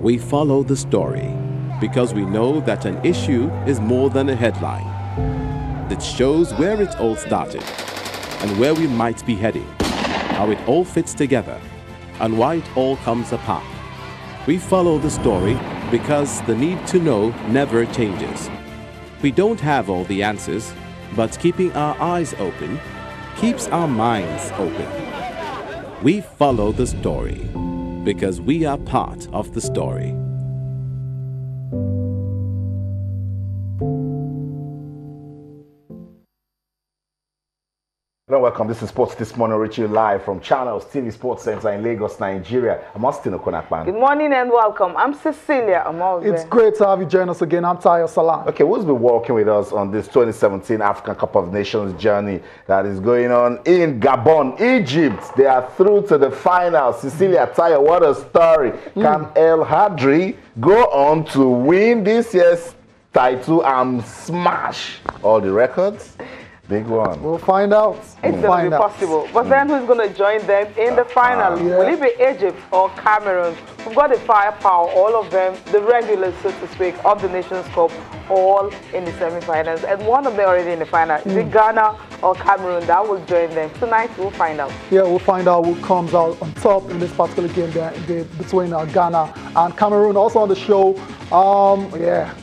We follow the story because we know that an issue is more than a headline. It shows where it all started and where we might be heading, how it all fits together, and why it all comes apart. We follow the story because the need to know never changes. We don't have all the answers, but keeping our eyes open keeps our minds open. We follow the story because we are part of the story. Hello, welcome. This is Sports This Morning, reaching you live from Channels TV Sports Center in Lagos, Nigeria. I'm Austin Okonakpan. Good morning and welcome. I'm Cecilia Amolze. It's great to have you join us again. I'm Tayo Salam. Okay, who's been working with us on this 2017 African Cup of Nations journey that is going on in Gabon, Egypt? They are through to the final. Cecilia, Tayo, what a story. Can El Hadri go on to win this year's title and smash all the records? Big one. We'll find out. It's going to be possible. But then who's going to join them in the final? Yeah. Will it be Egypt or Cameroon? We've got the firepower, all of them, the regulars, so to speak, of the Nations Cup, all in the semi-finals. And one of them already in the final. Is it Ghana or Cameroon that will join them? Tonight, we'll find out. Yeah, we'll find out who comes out on top in this particular game between Ghana and Cameroon. Also on the show,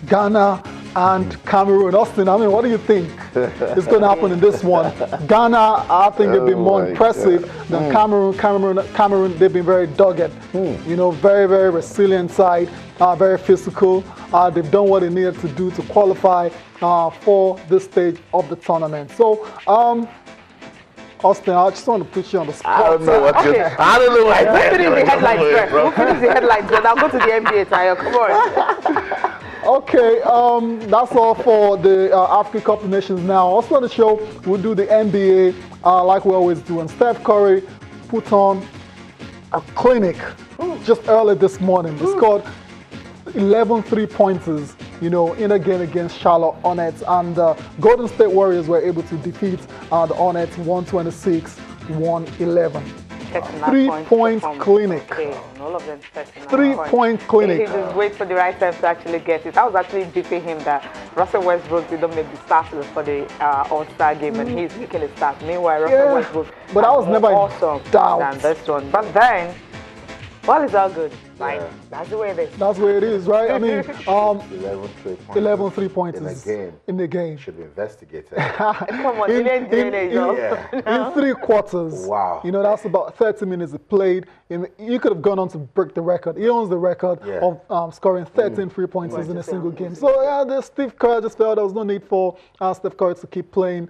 Ghana and Cameroon. Austin, I mean, what do you think is going to happen in this one? Ghana, I think they've been more impressive than Cameroon. Cameroon, they've been very dogged. You know, very, very resilient side, very physical. They've done what they needed to do to qualify for this stage of the tournament. So, Austin, I just want to put you on the spot. I don't know what Okay. I don't know why. We'll finish the headlines first. We'll finish the headlines, then I'll go to the NBA, Tayo. Come on. Okay, that's all for the African Cup of Nations now. Also on the show, we'll do the NBA like we always do. And Steph Curry put on a clinic just early this morning. He scored 11 three-pointers, you know, in a game against Charlotte Hornets. And Golden State Warriors were able to defeat the Hornets 126-111. 3-point clinic. Okay, all of them 3-point clinic. He just wait for the right time to actually get it. I was actually beefing him that Russell Westbrook didn't make the start for the All-Star game, and he's making a start. Meanwhile, Russell Westbrook but I was never awesome than this one. But then, well, it's all good. Like, that's the way it is. That's the way it is, right? I mean, 11 3-pointers in the game. Should be investigated. Come on, in 3 quarters. Wow. You know, that's about 30 minutes played. You could have gone on to break the record. He owns the record of scoring 13 3-pointers in a single game. So, yeah, Steve Kerr just felt there was no need for Steph Curry to keep playing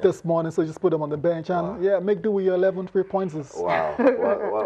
this morning, so just put him on the bench. And, make do with your 11 3-pointers. Wow.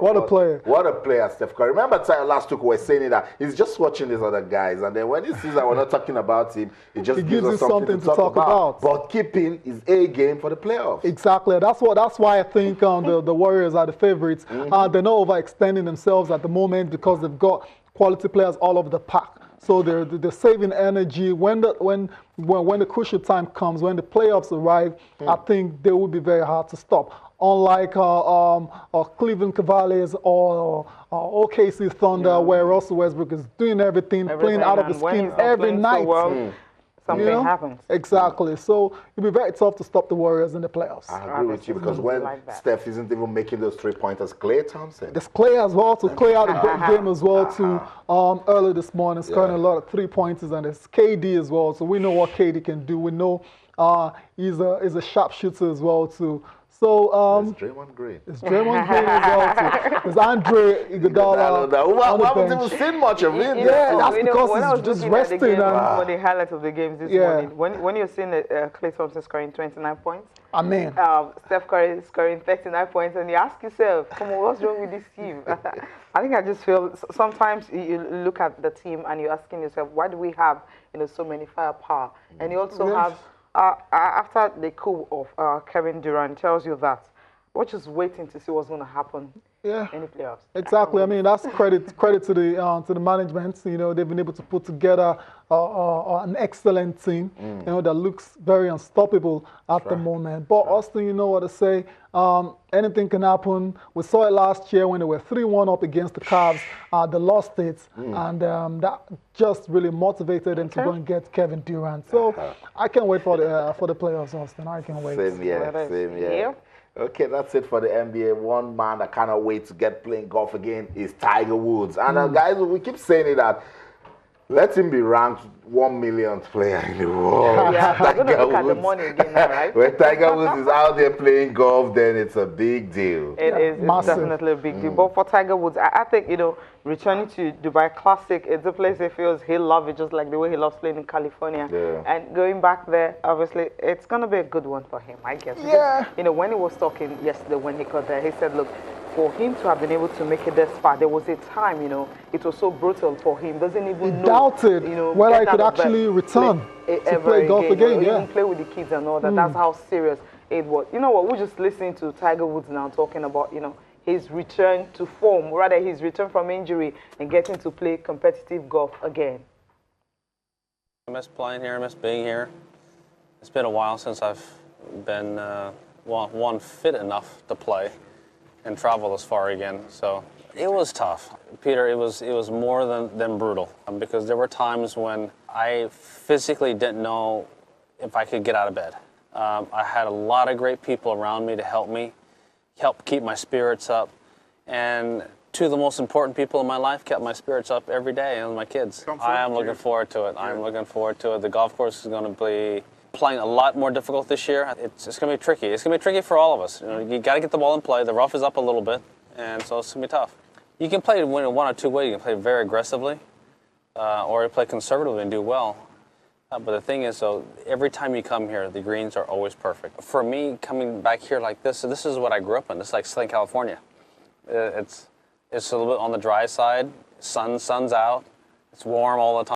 What a player. What a player, Steph Curry. Remember, last week we were saying that he's just watching these other guys, and then when he sees that we're not talking about him, it just gives us something to talk about. But keeping his A game for the playoffs. Exactly. That's why I think the Warriors are the favorites. They're not overextending themselves at the moment because they've got quality players all over the pack. So they're saving energy when the crucial time comes, when the playoffs arrive. I think they will be very hard to stop. Unlike Cleveland Cavaliers or OKC Thunder, where Russell Westbrook is doing everything, playing out of the skin every night. Something happens. Exactly. So it'll be very tough to stop the Warriors in the playoffs. I agree with you, because when Steph isn't even making those 3-pointers, Klay Thompson. There's Klay as well, to Klay out a great game as well too. Early this morning, scoring a lot of 3-pointers, and there's KD as well. So we know what KD can do. We know he's a sharpshooter as well too. So it's Draymond Green. It's Draymond Green as well too. There's Andre Iguodala. We haven't even seen much of him. Yeah, that's because he's just resting. For the highlights of the games this morning, when you're seeing Klay Thompson scoring 29 points, I mean, Steph Curry scoring 39 points, and you ask yourself, come on, what's wrong with this team? I think I just feel sometimes you look at the team and you're asking yourself, why do we have so many firepower? And you also have. After the coup of Kevin Durant tells you that, we're just waiting to see what's going to happen Yeah. in the playoffs. Exactly. I mean, that's credit to the management. You know, they've been able to put together an excellent team. You know, that looks very unstoppable at the moment. But Austin, you know what to say. Anything can happen. We saw it last year when they were 3-1 up against the Cavs. They lost it, and that just really motivated them to go and get Kevin Durant. So I can't wait for the playoffs, Austin. I can't wait. Same here. Okay, that's it for the NBA. One man that cannot wait to get playing golf again is Tiger Woods. And guys, we keep saying it that let him be ranked 1 millionth player in the world. Yeah, we're going to look at the money again now, right? When Tiger Woods is out there playing golf, then it's a big deal. It is. It's definitely a big deal. But for Tiger Woods, I think, you know, returning to Dubai Classic, it's a place he feels he'll love it, just like the way he loves playing in California. Yeah. And going back there, obviously, it's going to be a good one for him, I guess. Yeah. Because, you know, when he was talking yesterday, when he got there, he said, look, for him to have been able to make it this far, there was a time, you know, it was so brutal for him. Doesn't even know, doubted you know, whether I could actually return to play golf again. You know, even play with the kids and all that. That's how serious it was. You know what? We're just listening to Tiger Woods now talking about, you know, his return to form, rather his return from injury and getting to play competitive golf again. I miss playing here. I miss being here. It's been a while since I've been one fit enough to play and travel this far again. So it was tough, Peter. It was more than brutal, because there were times when I physically didn't know if I could get out of bed. I had a lot of great people around me to help keep my spirits up, and two of the most important people in my life kept my spirits up every day, and my kids. I am looking forward to it. I'm looking forward to it. The golf course is going to be playing a lot more difficult this year. It's going to be tricky. It's going to be tricky for all of us. You know, you got to get the ball in play. The rough is up a little bit, and so it's going to be tough. You can play in one or two ways. You can play very aggressively, or you play conservatively and do well. But the thing is, though, every time you come here, the greens are always perfect. For me, coming back here like this is what I grew up in. It's like Southern California. It's a little bit on the dry side. Sun's out. It's warm all the time.